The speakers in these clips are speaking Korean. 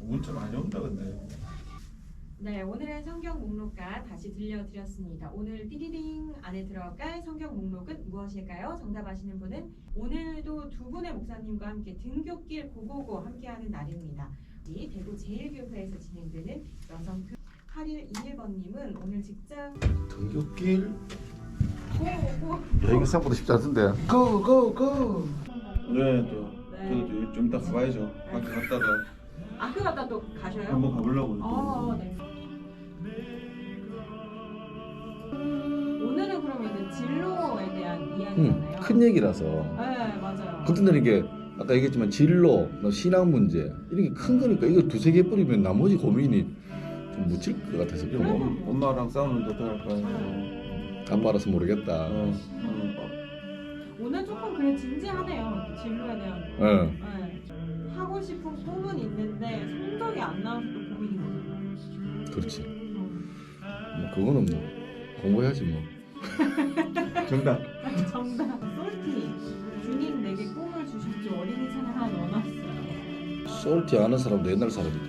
문자 많이 온다 근데. 네, 오늘의 성경 목록과 다시 들려드렸습니다. 오늘 띠리링 안에 들어갈 성경 목록은 무엇일까요? 정답 아시는 분은 오늘도 두 분의 목사님과 함께 등굣길 고고고 함께하는 날입니다. 이 대구 제1교회에서 진행되는 여성 8121번님은 오늘 직장 등굣길. 고고고 야 이거 생각보다 쉽지 않던데. 고고고. 네, 또 네. 저도 좀 이따 가봐야죠. 학교 갔다가 학교 갔다 또 가셔요? 한번 가보려고. 네. 오늘은 그러면 그 진로에 대한 이야기잖아요. 큰 얘기라서. 네, 맞아요. 그때는 이게 아까 얘기했지만 진로, 뭐 신앙 문제 이런 게 큰 거니까 이거 두세 개 뿌리면 나머지 고민이 좀 묻힐 것 같아서 그런 거. 엄마랑 싸우는데 어떡할까요? 아빠라서 모르겠다. 오늘 조금 그래 진지하네요. 진로에 대한 거. 네. 네. 하고 싶은 꿈은 있는데 성적이 안 나와서 또 고민이거든요. 그렇지. 뭐 그거는 뭐 공부해야지 뭐. 정답. 정답. 솔티. 주님 내게 꿈을 주셨죠. 어린이 찬양 하나 넣어놨어요. 솔티 아는 사람도 옛날 사람이죠.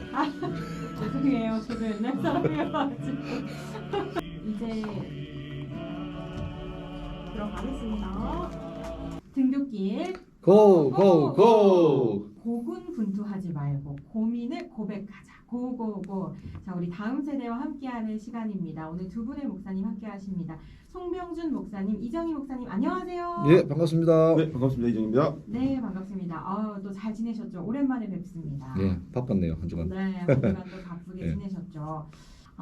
죄송해요. 저도 옛날 사람이어가지고. 이제 들어가겠습니다. 등굣길 고고고. 고군분투하지 말고 고민을 고백하자. 고고고. 자, 우리 다음 세대와 함께하는 시간입니다. 오늘 두 분의 목사님 함께하십니다. 송병준 목사님, 이정희 목사님, 안녕하세요. 예 반갑습니다. 네, 반갑습니다. 이정입니다. 네, 반갑습니다. 또 잘 지내셨죠? 오랜만에 뵙습니다. 예 바빴네요 한 주간. 네, 한 주간 또 바쁘게 네. 지내셨죠.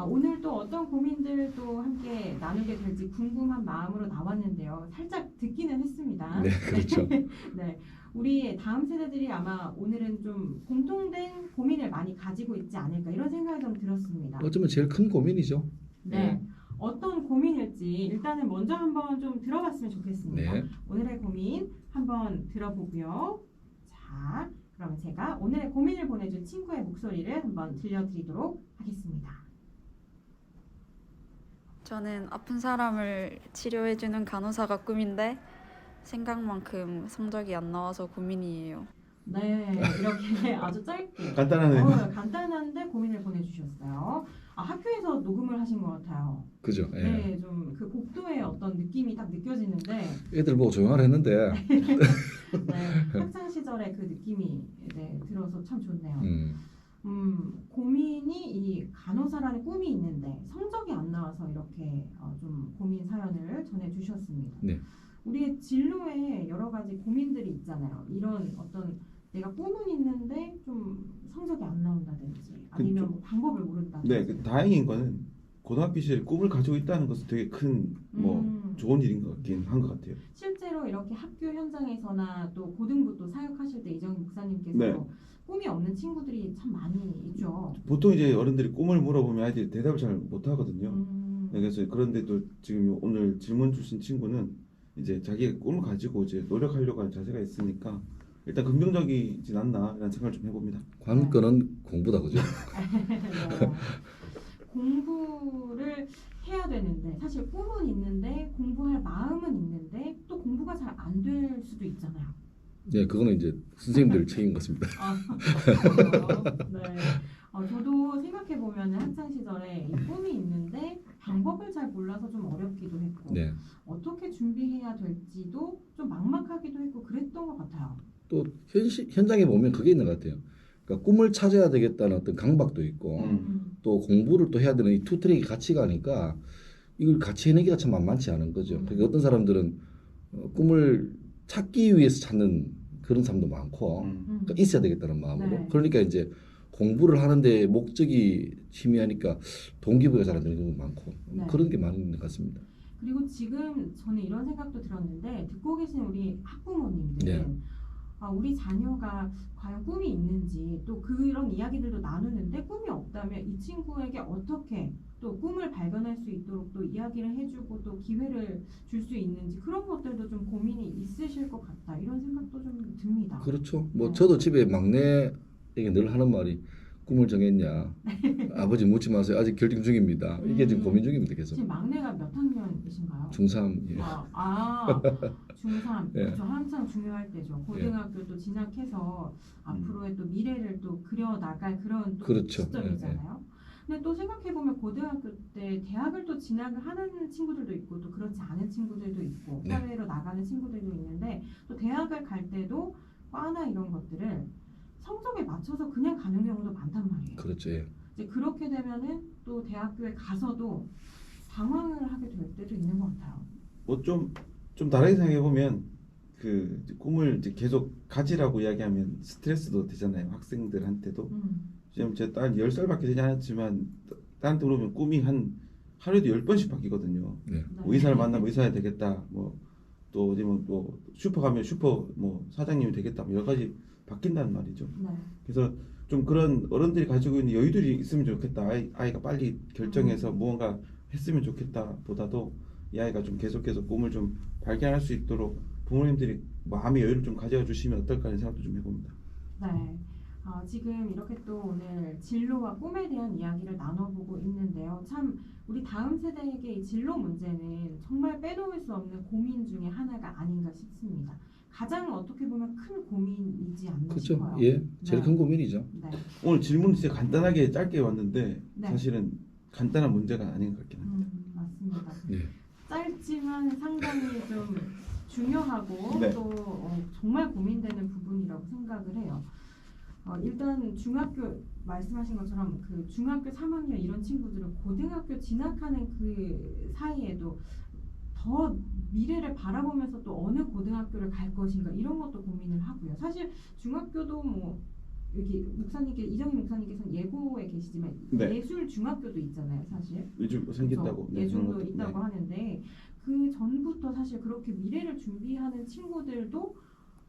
오늘 또 어떤 고민들도 함께 나누게 될지 궁금한 마음으로 나왔는데요. 살짝 듣기는 했습니다. 네 그렇죠. 네, 우리 다음 세대들이 아마 오늘은 좀 공통된 고민을 많이 가지고 있지 않을까 이런 생각이 좀 들었습니다. 어쩌면 제일 큰 고민이죠. 네, 어떤 고민일지 일단은 먼저 한번 좀 들어봤으면 좋겠습니다. 네. 오늘의 고민 한번 들어보고요. 자, 그러면 제가 오늘의 고민을 보내준 친구의 목소리를 한번 들려드리도록 하겠습니다. 저는 아픈 사람을 치료해주는 간호사가 꿈인데 생각만큼 성적이 안 나와서 고민이에요. 네, 이렇게 아주 짧게 간단하네. 간단한데 고민을 보내주셨어요. 학교에서 녹음을 하신 것 같아요. 그죠. 예. 네, 좀 그 복도의 어떤 느낌이 딱 느껴지는데 애들 보고 조용하라 했는데. 네, 학창 시절의 그 느낌이 들어서 참 좋네요. 고민이 이 간호사라는 꿈이 있는데 성적이 안 나와서 이렇게 좀 고민 사연을 전해주셨습니다. 네. 우리의 진로에 여러 가지 고민들이 있잖아요. 이런 어떤 내가 꿈은 있는데 좀 성적이 안 나온다든지 아니면 뭐 방법을 모른다든지. 네, 다행인 거는 고등학교 시절에 꿈을 가지고 있다는 것은 되게 큰 좋은 일인 것 같긴 한 것 같아요. 실제로 이렇게 학교 현장에서나 또 고등부 또 사역하실 때 이정희 목사님께서 네. 꿈이 없는 친구들이 참 많이 있죠. 보통 이제 어른들이 꿈을 물어보면 아이들이 대답을 잘 못하거든요. 네, 음, 그래서 그런데 또 지금 오늘 질문 주신 친구는 이제 자기의 꿈을 가지고 이제 노력하려고 하는 자세가 있으니까 일단 긍정적이진 않나라는 생각을 좀 해봅니다. 관건은 공부다 그죠. 뭐, 공부를 해야 되는데 사실 꿈은 있는데 공부할 마음은 있는데 또 공부가 잘 안 될 수도 있잖아요. 네 그거는 이제 선생님들 책임 같습니다. 네. 저도 생각해 보면 학창 시절에 이 꿈이 있는데 방법을 잘 몰라서 좀 어렵기도 했고 네. 어떻게 준비해야 될지도 좀 막막하기도 했고 그랬던 것 같아요. 또 현장에 보면 그게 있는 것 같아요. 그러니까 꿈을 찾아야 되겠다는 어떤 강박도 있고 또 공부를 또 해야 되는 이 투 트랙이 같이 가니까 이걸 같이 해내기가 참 만만치 않은 거죠. 그러니까 어떤 사람들은 꿈을 찾기 위해서 찾는 그런 사람도 많고 그러니까 있어야 되겠다는 마음으로. 네. 그러니까 이제 공부를 하는데 목적이 희미하니까 동기부여가 잘 안 되는 경우도 많고 네. 그런 게 많은 것 같습니다. 그리고 지금 저는 이런 생각도 들었는데 듣고 계신 우리 학부모님들은 네. 우리 자녀가 과연 꿈이 있는지 또 그런 이야기들도 나누는데 꿈이 없다면 이 친구에게 어떻게 또 꿈을 발견할 수 있도록 또 이야기를 해주고 또 기회를 줄 수 있는지 그런 것들도 좀 고민이 있으실 것 같다 이런 생각도 좀 듭니다. 그렇죠. 뭐 네. 저도 집에 막내에게 늘 하는 말이 꿈을 정했냐? 아버지 묻지 마세요. 아직 결정 중입니다. 이게 지금 고민 중입니다. 계속. 지금 막내가 몇 학년이신가요? 중3. 예. 중3. 예. 그렇죠. 한창 중요할 때죠. 고등학교 또 진학해서 앞으로의 또 미래를 또 그려 나갈 그런 또 그렇죠. 시점이잖아요. 근데 또 생각해 보면 고등학교 때 대학을 또 진학을 하는 친구들도 있고 또 그렇지 않은 친구들도 있고 네. 사회로 나가는 친구들도 있는데 또 대학을 갈 때도 과나 이런 것들을 성적에 맞춰서 그냥 가는 경우도 많단 말이에요. 그렇죠. 예. 이제 그렇게 되면은 또 대학교에 가서도 방황을 하게 될 때도 있는 것 같아요. 뭐 좀 다르게 생각해 보면 그 이제 꿈을 이제 계속 가지라고 이야기하면 스트레스도 되잖아요. 학생들한테도. 지금 제 딸 10살밖에 되지 않았지만 딸한테 물어보면 꿈이 한 하루에도 10번씩 바뀌거든요. 네. 뭐 의사를 만나면 의사야 되겠다. 뭐 또 어디 뭐 슈퍼 가면 슈퍼 뭐 사장님이 되겠다. 뭐 여러 가지 바뀐다는 말이죠. 네. 그래서 좀 그런 어른들이 가지고 있는 여유들이 있으면 좋겠다. 아이가 빨리 결정해서 무언가 했으면 좋겠다. 보다도 이 아이가 좀 계속해서 꿈을 좀 발견할 수 있도록 부모님들이 마음의 여유를 좀 가져 주시면 어떨까 하는 생각도 좀 해봅니다. 네. 지금 이렇게 또 오늘 진로와 꿈에 대한 이야기를 나눠보고 있는데요. 참 우리 다음 세대에게 이 진로 문제는 정말 빼놓을 수 없는 고민 중에 하나가 아닌가 싶습니다. 가장 어떻게 보면 큰 고민이지 않나 그렇죠. 싶어요. 예. 제일 네. 큰 고민이죠. 네. 오늘 질문 진짜 간단하게 짧게 왔는데 네. 사실은 간단한 문제가 아닌 것 같긴 합니다. 맞습니다. 예. 짧지만 상당히 좀 중요하고 네. 또 정말 고민되는 부분이라고 생각을 해요. 일단 중학교 말씀하신 것처럼 그 중학교 3학년 이런 친구들은 고등학교 진학하는 그 사이에도 더 미래를 바라보면서 또 어느 고등학교를 갈 것인가 이런 것도 고민을 하고요. 사실 중학교도 뭐 여기 이정희 목사님께서는 예고에 계시지만 네. 예술 중학교도 있잖아요, 사실. 요즘 생긴다고. 그렇죠? 예술도 그런 것도. 있다고 네. 하는데 그 전부터 사실 그렇게 미래를 준비하는 친구들도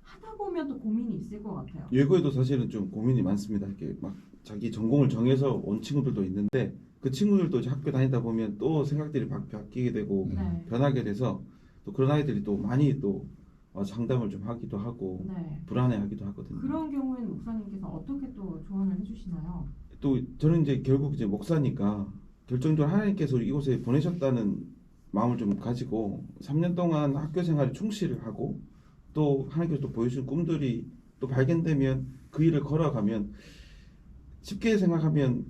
하다 보면 또 고민이 있을 것 같아요. 예고에도 사실은 좀 고민이 많습니다. 이렇게 막 자기 전공을 정해서 온 친구들도 있는데 그 친구들도 이제 학교 다니다 보면 또 생각들이 바뀌게 되고 네. 변하게 돼서 또 그런 아이들이 또 많이 또 상담을 좀 하기도 하고 네. 불안해하기도 하거든요. 그런 경우에는 목사님께서 어떻게 또 조언을 해주시나요? 또 저는 이제 결국 이제 목사니까 결정적으로 하나님께서 이곳에 보내셨다는 마음을 좀 가지고 3년 동안 학교 생활에 충실을 하고 또 하나님께서 또 보여주신 꿈들이 또 발견되면 그 일을 걸어가면 쉽게 생각하면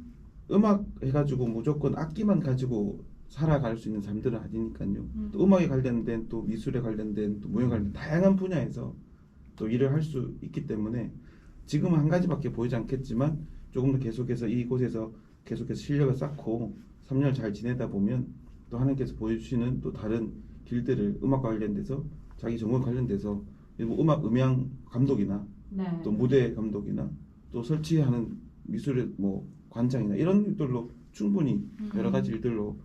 음악 해가지고 무조건 악기만 가지고 살아갈 수 있는 삶들은 아니니까요. 또 음악에 관련된 또 미술에 관련된 또 무용에 관련된 다양한 분야에서 또 일을 할 수 있기 때문에 지금은 한 가지밖에 보이지 않겠지만 조금 더 계속해서 이곳에서 계속해서 실력을 쌓고 3년을 잘 지내다 보면 또 하나님께서 보여주시는 또 다른 길들을 음악과 관련돼서 자기 전공 관련돼서 뭐 음악 음향 감독이나 네. 또 무대 감독이나 또 설치하는 미술의 뭐 관장이나 이런 일들로 충분히 여러 가지 일들로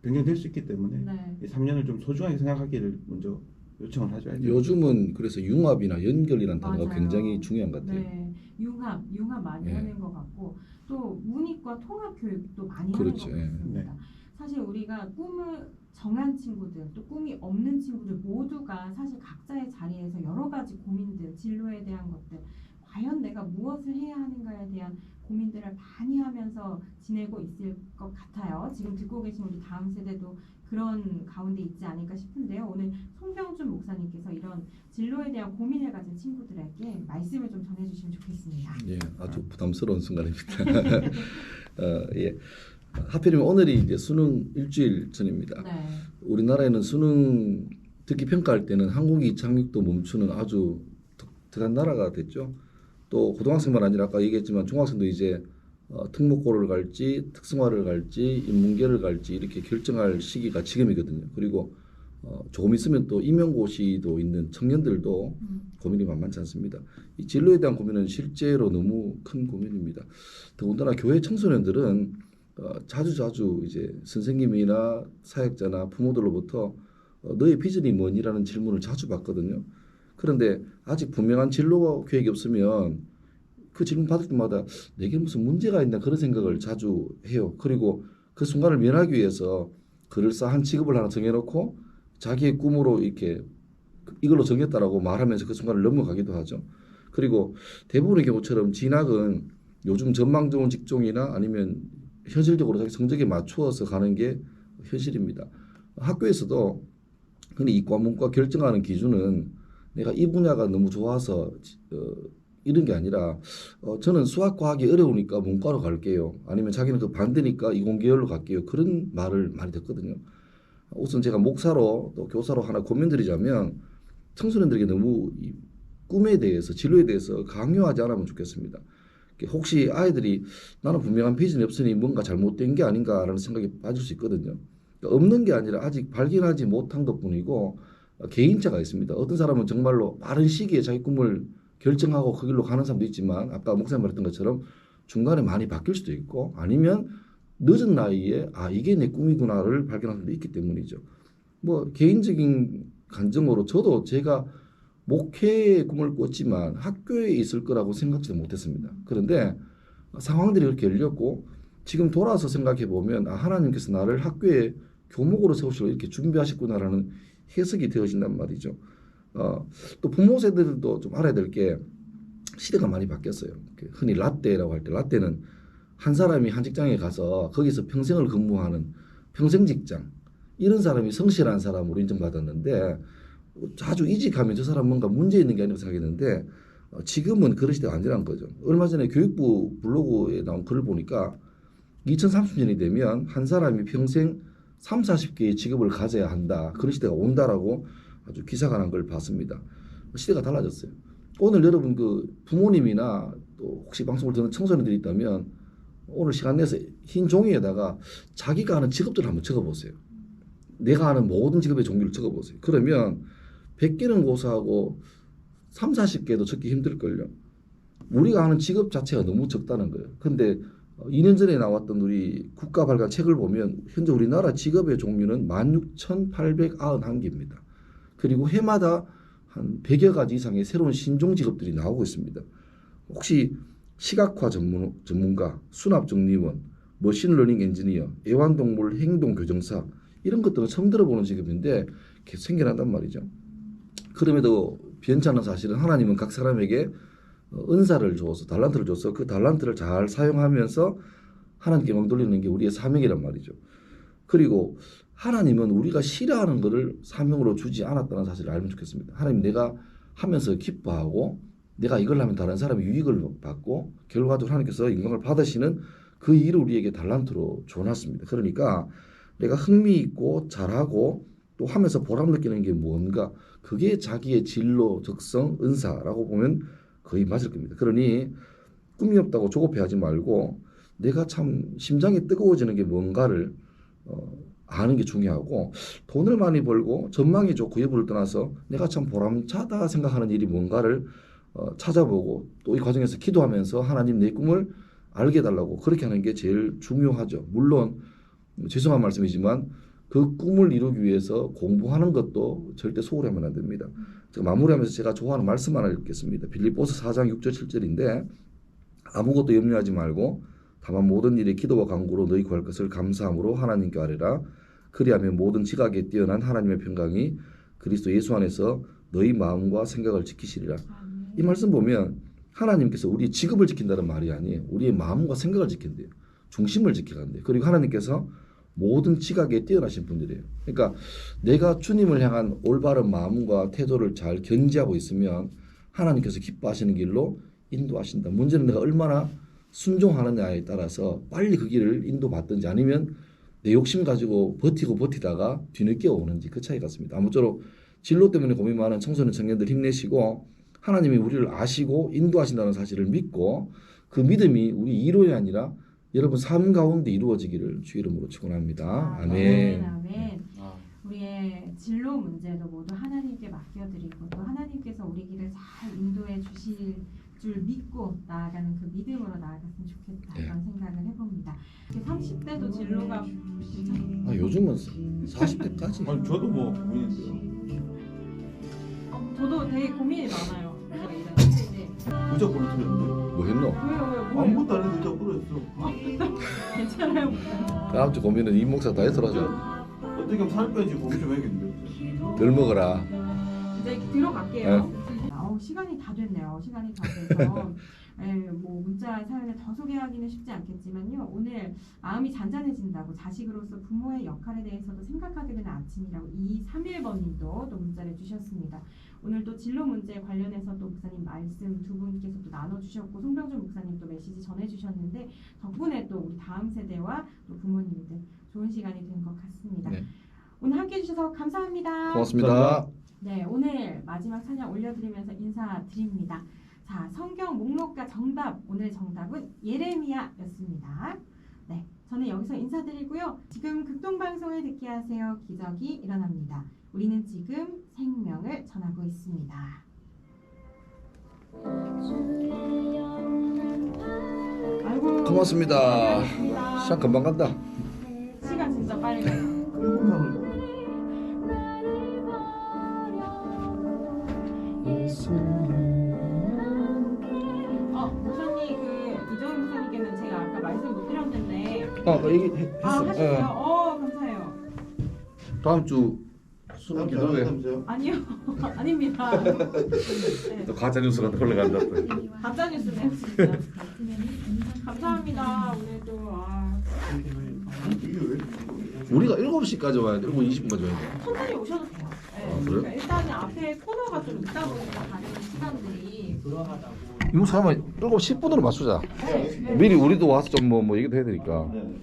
변경될 수 있기 때문에 네. 이 3년을 좀 소중하게 생각하기를 먼저 요청을 하죠. 요즘은 그래서 융합이나 연결이라는 단어가 맞아요. 굉장히 중요한 것 같아요. 네. 융합 많이 네. 하는 것 같고 또 문이과 통합 교육도 많이 그렇죠. 하는 것 같습니다. 네. 사실 우리가 꿈을 정한 친구들 또 꿈이 없는 친구들 모두가 사실 각자의 자리에서 여러 가지 고민들 진로에 대한 것들 과연 내가 무엇을 해야 하는가에 대한 고민들을 많이 하면서 지내고 있을 것 같아요. 지금 듣고 계신 우리 다음 세대도 그런 가운데 있지 않을까 싶은데요. 오늘 송병준 목사님께서 이런 진로에 대한 고민을 가진 친구들에게 말씀을 좀 전해주시면 좋겠습니다. 예, 아주 부담스러운 순간입니다. 예. 하필이면 오늘이 이제 수능 일주일 전입니다. 네. 우리나라에는 수능 듣기 평가할 때는 항공기 착륙도 멈추는 아주 독특한 나라가 됐죠. 또 고등학생만 아니라 아까 얘기했지만 중학생도 이제 특목고를 갈지 특성화를 갈지 인문계를 갈지 이렇게 결정할 시기가 지금이거든요. 그리고 조금 있으면 또 임용고시도 있는 청년들도 고민이 만만치 않습니다. 이 진로에 대한 고민은 실제로 너무 큰 고민입니다. 더군다나 교회 청소년들은 자주 이제 선생님이나 사역자나 부모들로부터 너의 비전이 뭐니라는 질문을 자주 받거든요. 그런데 아직 분명한 진로 계획이 없으면 그 질문 받을 때마다 내게 무슨 문제가 있나 그런 생각을 자주 해요. 그리고 그 순간을 면하기 위해서 그럴싸한 직업을 하나 정해놓고 자기의 꿈으로 이렇게 이걸로 정했다라고 말하면서 그 순간을 넘어가기도 하죠. 그리고 대부분의 경우처럼 진학은 요즘 전망 좋은 직종이나 아니면 현실적으로 자기 성적에 맞추어서 가는 게 현실입니다. 학교에서도 흔히 이과 문과 결정하는 기준은 내가 이 분야가 너무 좋아서 이런 게 아니라 저는 수학 과학이 어려우니까 문과로 갈게요. 아니면 자기는 그 반대니까 이공계열로 갈게요. 그런 말을 많이 듣거든요. 우선 제가 목사로 또 교사로 하나 고민드리자면 청소년들에게 너무 이 꿈에 대해서 진로에 대해서 강요하지 않으면 좋겠습니다. 혹시 아이들이 나는 분명한 비전이 없으니 뭔가 잘못된 게 아닌가라는 생각이 빠질 수 있거든요. 그러니까 없는 게 아니라 아직 발견하지 못한 것뿐이고 개인차가 있습니다. 어떤 사람은 정말로 빠른 시기에 자기 꿈을 결정하고 그 길로 가는 사람도 있지만 아까 목사님 말했던 것처럼 중간에 많이 바뀔 수도 있고 아니면 늦은 나이에 이게 내 꿈이구나를 발견할 수도 있기 때문이죠. 뭐 개인적인 감정으로 저도 제가 목회의 꿈을 꿨지만 학교에 있을 거라고 생각지도 못했습니다. 그런데 상황들이 그렇게 열렸고 지금 돌아서 생각해 보면 하나님께서 나를 학교에 교목으로 세우시고 이렇게 준비하셨구나라는 해석이 되어진단 말이죠. 또 부모 세대들도 좀 알아야 될 게 시대가 많이 바뀌었어요. 흔히 라떼라고 할 때 라떼는 한 사람이 한 직장에 가서 거기서 평생을 근무하는 평생 직장 이런 사람이 성실한 사람으로 인정받았는데 아주 이직하면 저 사람 뭔가 문제 있는 게 아니라고 생각했는데 지금은 그런 시대가 아니란 거죠. 얼마 전에 교육부 블로그에 나온 글을 보니까 2030년이 되면 한 사람이 평생 30-40개의 직업을 가져야 한다. 그런 시대가 온다라고 아주 기사가 난 걸 봤습니다. 시대가 달라졌어요. 오늘 여러분 그 부모님이나 또 혹시 방송을 듣는 청소년들이 있다면 오늘 시간 내서 흰 종이에다가 자기가 하는 직업들을 한번 적어보세요. 내가 하는 모든 직업의 종류를 적어보세요. 그러면 100개는 고사하고 30-40개도 적기 힘들걸요. 우리가 하는 직업 자체가 너무 적다는 거예요. 근데 2년 전에 나왔던 우리 국가 발간 책을 보면 현재 우리나라 직업의 종류는 16,891개입니다. 그리고 해마다 한 100여 가지 이상의 새로운 신종 직업들이 나오고 있습니다. 혹시 시각화 전문가, 수납정리원, 머신러닝 엔지니어, 애완동물 행동교정사 이런 것들은 처음 들어보는 직업인데 계속 생겨난단 말이죠. 그럼에도 변찮은 사실은 하나님은 각 사람에게 은사를 줘서 달란트를 줘서 그 달란트를 잘 사용하면서 하나님께 영광 돌리는 게 우리의 사명이란 말이죠. 그리고 하나님은 우리가 싫어하는 것을 사명으로 주지 않았다는 사실을 알면 좋겠습니다. 하나님 내가 하면서 기뻐하고 내가 이걸 하면 다른 사람이 유익을 받고 결과적으로 하나님께서 영광을 받으시는 그 일을 우리에게 달란트로 줘놨습니다. 그러니까 내가 흥미있고 잘하고 또 하면서 보람 느끼는 게 뭔가 그게 자기의 진로, 적성, 은사라고 보면 거의 맞을 겁니다. 그러니 꿈이 없다고 조급해하지 말고 내가 참 심장이 뜨거워지는 게 뭔가를 아는 게 중요하고 돈을 많이 벌고 전망이 좋고 여부를 떠나서 내가 참 보람차다 생각하는 일이 뭔가를 찾아보고 또 이 과정에서 기도하면서 하나님 내 꿈을 알게 해달라고 그렇게 하는 게 제일 중요하죠. 물론 죄송한 말씀이지만 그 꿈을 이루기 위해서 공부하는 것도 절대 소홀히 하면 안 됩니다. 제가 마무리하면서 제가 좋아하는 말씀 하나 읽겠습니다. 빌립보서 4장 6절 7절인데 아무것도 염려하지 말고 다만 모든 일에 기도와 간구로 너희 구할 것을 감사함으로 하나님께 아뢰라. 그리하면 모든 지각에 뛰어난 하나님의 평강이 그리스도 예수 안에서 너희 마음과 생각을 지키시리라. 이 말씀 보면 하나님께서 우리의 직업을 지킨다는 말이 아니에요. 우리의 마음과 생각을 지킨대요. 중심을 지켜간대요. 그리고 하나님께서 모든 지각에 뛰어나신 분들이에요. 그러니까 내가 주님을 향한 올바른 마음과 태도를 잘 견지하고 있으면 하나님께서 기뻐하시는 길로 인도하신다. 문제는 내가 얼마나 순종하느냐에 따라서 빨리 그 길을 인도받든지 아니면 내 욕심 가지고 버티다가 뒤늦게 오는지 그 차이 같습니다. 아무쪼록 진로 때문에 고민 많은 청소년 청년들 힘내시고 하나님이 우리를 아시고 인도하신다는 사실을 믿고 그 믿음이 우리 이론이 아니라 여러분 삶 가운데 이루어지기를 주 이름으로 축원합니다. 아멘. 아멘. 우리의 진로 문제도 모두 하나님께 맡겨드리고 또 하나님께서 우리 길을 잘 인도해 주실 줄 믿고 나아가는 그 믿음으로 나아갔으면 좋겠다 이런 생각을 해봅니다. 30대도 진로가 요즘은 40대까지. 아니 저도 뭐 고민인데요. 저도 되게 고민이 많아요. 제가 일하는 데 의자 부러뜨렸는데? 뭐 했노? 왜요? 아무것도 안 했는데 의자 부러졌어. 괜찮아요. 다음 주 고민은 이 목사 다이어트로 하자. 어떻게 하면 살 빼지 고민 좀 해야겠는데. 덜 먹어라. 이제 들어갈게요. 시간이 다 됐네요. 시간이 다 돼서 뭐 문자 사연을 더 소개하기는 쉽지 않겠지만요. 오늘 마음이 잔잔해진다고 자식으로서 부모의 역할에 대해서도 생각하게 되는 아침이라고 2231번님도 또 문자를 주셨습니다. 오늘 또 진로 문제 관련해서 또 목사님 말씀 두 분께서 또 나눠주셨고 송병준 목사님 또 메시지 전해주셨는데 덕분에 또 우리 다음 세대와 또 부모님들 좋은 시간이 된 것 같습니다. 네. 오늘 함께해 주셔서 감사합니다. 고맙습니다. 네, 오늘 마지막 찬양 올려드리면서 인사드립니다. 자, 성경 목록과 정답, 오늘 정답은 예레미야였습니다. 네, 저는 여기서 인사드리고요. 지금 극동방송을 듣게 하세요. 기적이 일어납니다. 우리는 지금 생명을 전하고 있습니다. 아이고, 고맙습니다. 고맙습니다. 시간 금방 간다. 시간 진짜 빨리 가요. 목사님 이정희 목사님께는 제가 아까 말씀 못 드렸는데 얘기했어. 하셨어요? 감사해요. 다음 주 수능 기도회. 아니요. 아닙니다. 네. 또 가짜 뉴스가 흘러간다. 가짜 뉴스네요 진짜. 감사합니다. 오늘도 우리가 7시까지 와야 돼. 7시 20분까지 와야 돼. 천천히 오셔도 돼요. 네. 그래요? 그러니까 일단은 앞에 코너가 좀 있다 보니까 다른 시간들이 이거 잠깐만 7시 10분으로 맞추자. 미리 우리도 와서 좀 뭐 얘기도 해야 되니까. 네.